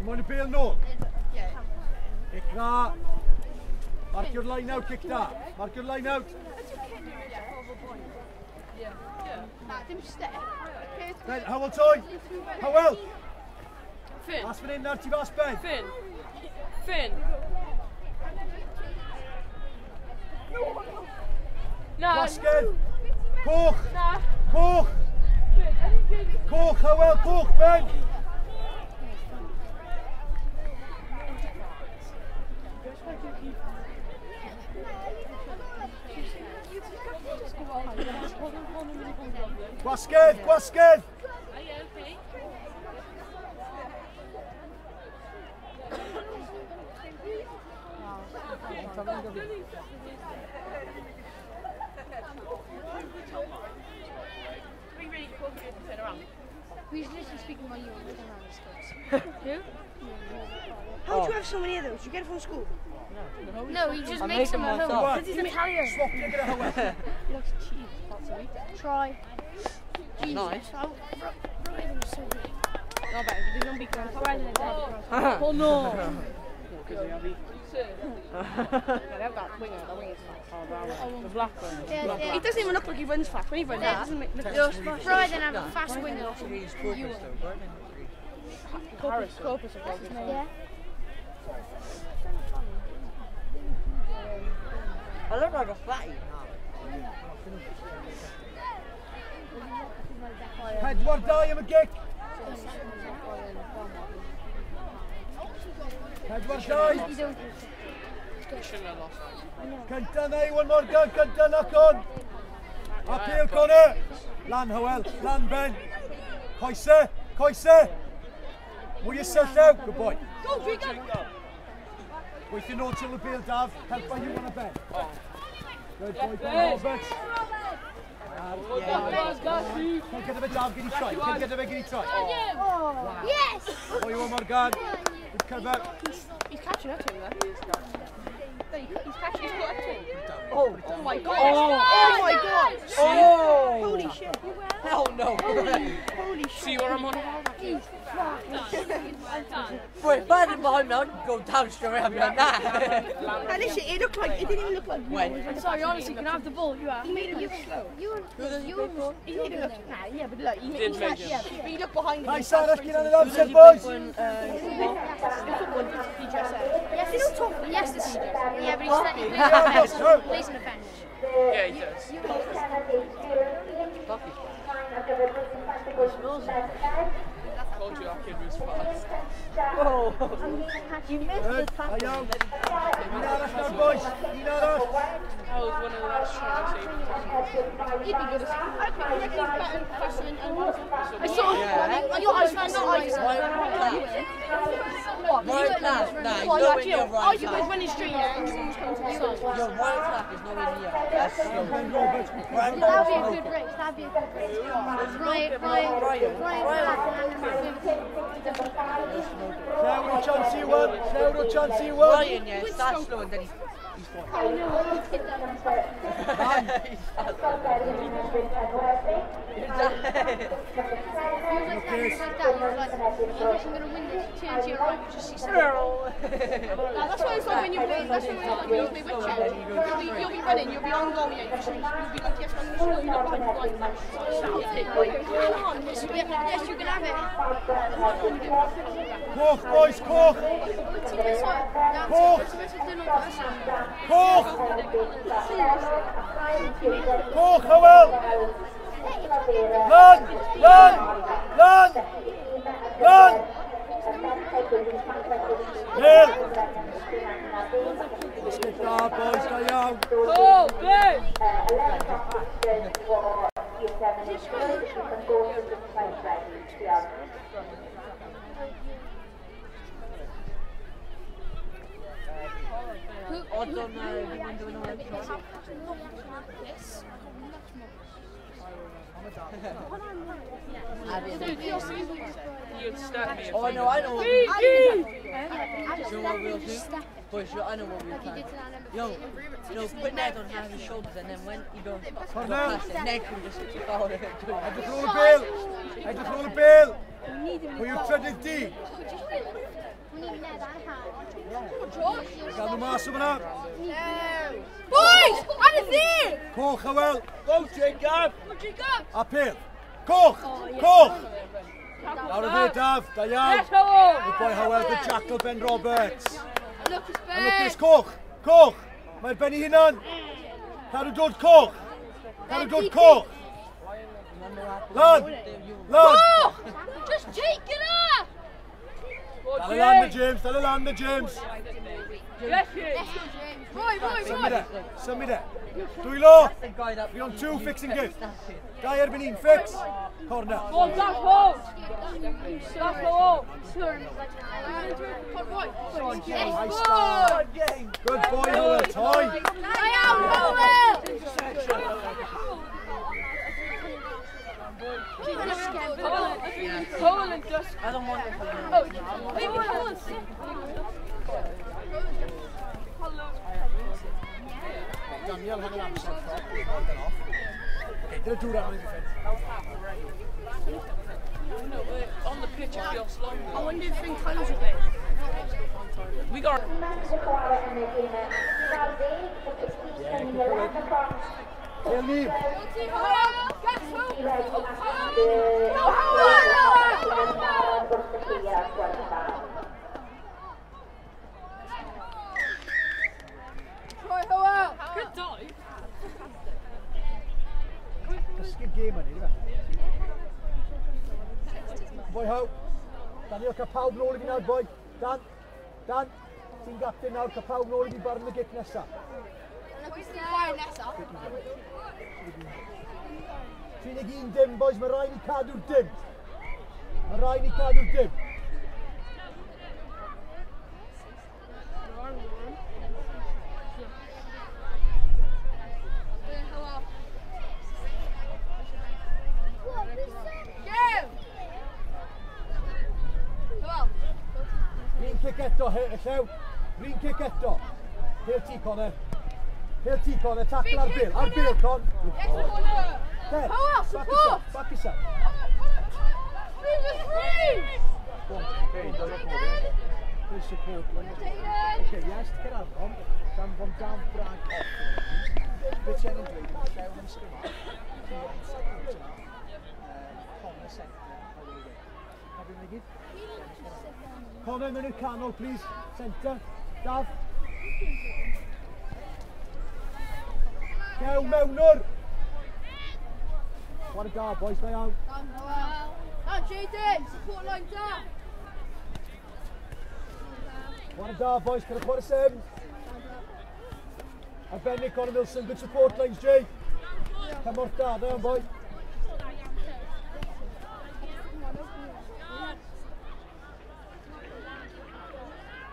Moyn y bêl nôl? Kick that. Mark your line out, kick that. Mark your line out. Ben, Howell toy. Howell. Finn. As fan hyn nawr, ti fas Ben. Finn. Finn. No. Gwasgedd. Coch. Na. Coch. Coch, Howell, coch, Ben. Gwasgedd, gwasgedd. He's literally speaking while you were looking around the skirts. Who? How do you have so many of those? You get it from school? No, he just makes them at home. Because he's Italian. Swap you get a Howell. He looks cheap. Try. Jesus. Nice. Bro Edern is so big. No, but they don't be grand. Oh no. They've got winger. The wing is the black one. Yeah. He doesn't even look like he runs fast. When he runs, he doesn't look fast. Bro Edern have a fast winger. Harris. Yeah. I look like a fatty. Pedwar dau am y gic. Pedwar dau. Shouldn't have lost that. Cynta neu, one Morgan, cynta knock on. Appeal Connor. Lan Howell, lan Ben. Coese, coese. Mwy ysell out, good boy. Go, Drigo. Weithio nôl til y bêl, Daf. Help by you on a Ben. Good boy, Ben Roberts. Can't get a bit Daf, get he try. Can't get a bit, get he try. Yes! Oh, you want Morgan. Good cover. He's catching up to him there. He's catching his foot up to him. Oh, Oh my god. Oh my god! oh. Holy shit! Hell no. Holy shit! See where I'm on? Boy, if I didn't behind me, I'd go down straight up like that. And listen, it looked like, it didn't even look like you. When? I'm sorry, honestly, you can have the ball. You are. He made it look slow. He made it look, yeah, but look, he did make it. yeah, but he looked behind him. Nice, Sarah, get on the upset, boys. Yes, he's tough. Yes, this is. Yeah, but he plays in the bench. Yeah, he does. Told you that kid was fast. Oh. You missed the tackle. Ayaw. Un arall nawr, boys. Un arall. That was one of the last tries I He'd be good as I reckon he's better faster than I saw What? Right class? Nah, he's What, nowhere like you? near I right was class. running straight here and someone's coming to the side. Your right class is nowhere near. That's slow. Ben Roberts. Right That'd be a good race. That'd be a good race. Ryan. Llawr o chance i one. Llawr o chance i one. Ryan, yeah, starts slow and then he's fine. That's why it's like when you play, that's when you play with Chad. You'll be running, you'll be on goal, yeah, you'll be like, yes, I'm going to you're not like, come on, yes, you can have it. Koch, boys, Koch. Koch. Koch. Koch, Howell. Run, run, run, run. Bill. Let's get that, boys, go young. Oh, Bill! I don't know. You'd start me. Oh, I know what we'll do. Boys, I know what we'll plan. Yo, put Ned on his shoulders and then when he goes past it, Ned can just follow it. Head to throw the bill. Head to throw the bill. Will you tread it deep? Gael nhw mas o fyna. Boys! Ar y ddi! Coch Hywel. Go, Jacob! A Pil. Coch! Coch! Nawr y fe Daf, da iawn. Y boi Hywel, the Jackal Ben Roberts. A Lucas Coch. Coch! Mae'r ben I hunan. Cadw dod Coch. Cadw dod Coch. Lan! Lan! Just take it up! Dal y lan the James, dal y lan the James. Symud e, symud e. Dwylo! Fi on 2 fixing gift. 2 erbyn 1 fix. Corner. Nice start. Good boy Hywel, Toy. I don't want it. Daniel, hang on amser. Okay, did I do that on the defense? On the pitch, it feels slow. I wonder if thing close a bit. We got. Tail knee. Good dive. Cysgu game yn ni, Boi How. Daniel, cael pawb nôl I fi nawr, boi. Dan. Dan. Ti'n gapten nawr, cael pawb nôl I fi barn y gic nesa. Ti'n eg un dim, boys. Mae rhaid ni cadw'r dim. Mae rhaid ni cadw'r dim. Green kick eto, Llew. Green kick eto. Hail T, Connor. Hail T, Connor. Tackle ar Bill. Ar Bill, Con. There. Back yourself. Back yourself. Please support. Okay, yes, get out of Dan van down brag off. Bitch en dweud, Llew yn sgwmar. Connor centre. Have you gyd? Connor mewn i'r canol, please. Centre. Daf. Gew mewnwr. What a guard, boys. Stay out. Dan Jaden, support line down. What a guard, boys. Can I put us in? Arbennig, Connor Milson. Good support lines, Jay. Come on, guard. There, boy.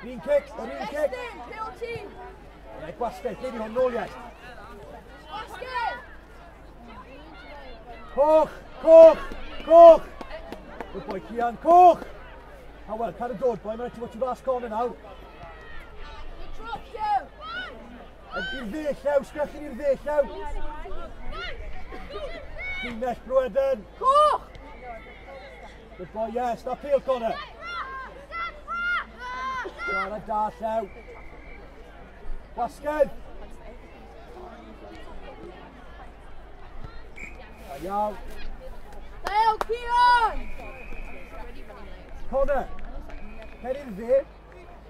Green kick, green kick. Yeah, gwasgaeth, maybe hon nôl iet. Coch, Coch, Coch. Good boy, Cian, Coch. How well, can I dod, boy? Mae'n rhaid ti fas corner nawr. I'r dde, Llew, sgrechyn i'r dde, Llew. Green mesh, Bro Edern. Coch! Good boy, yes, that peel corner. Siarad da, Llew. Wasged. Iawn. Dale, Cian! Connor. Cer i'r dde.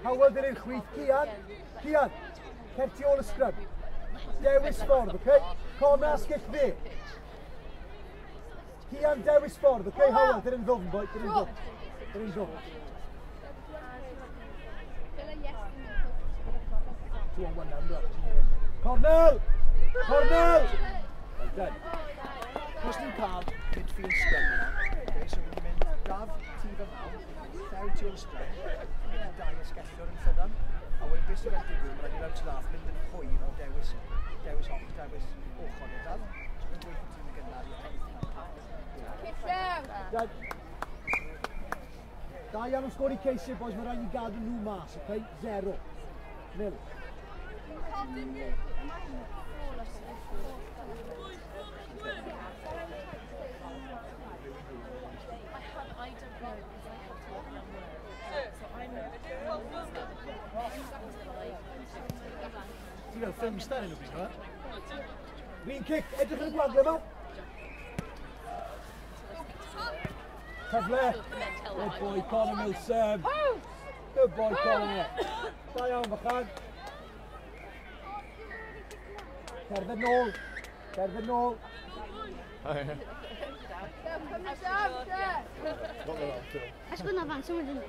Hywel dyr i'r chwith. Cian. Cian. Cer ti ôl y scrub. Dewis ffordd, okay? Connor asgell dde. Cian dewis ffordd, okay? Hywel, dyr yn ddwfn, boi. Dyr yn ddwfn. Dyr yn ddwfn. 2-on-1 now, Cornel! Cornel! Well done. Os ni'n cael midfield scrum yna, so ni'n mynd Daf, Tif a Faw, Llew ti o'r scrum, gyda 2 ysgellwr yn ffyddam, a wedyn beth sy'n gael digwydd, mae'n rhaid i lawr laff, mynd yn hwyr o dewis ochr o Daf, so mae'n gweithio tîm y gynnar i Da iawn o'n sgori ceisio, boys, mae'n rhaid i gadw nhw mas, okay? 0. 0. ffilm star yn ymwneud nhw. Green kick, edrych yn y gwaglau yma. Cyfle. Good boy, Conor Milsom. Good boy, Conor. Da iawn, Bechgyn. Cerdded nôl. Cerdded nôl. Ysgol na fan, someone didn't.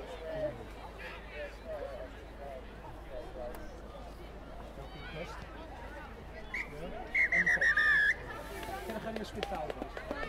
Can I ysgwyd llaw, boys?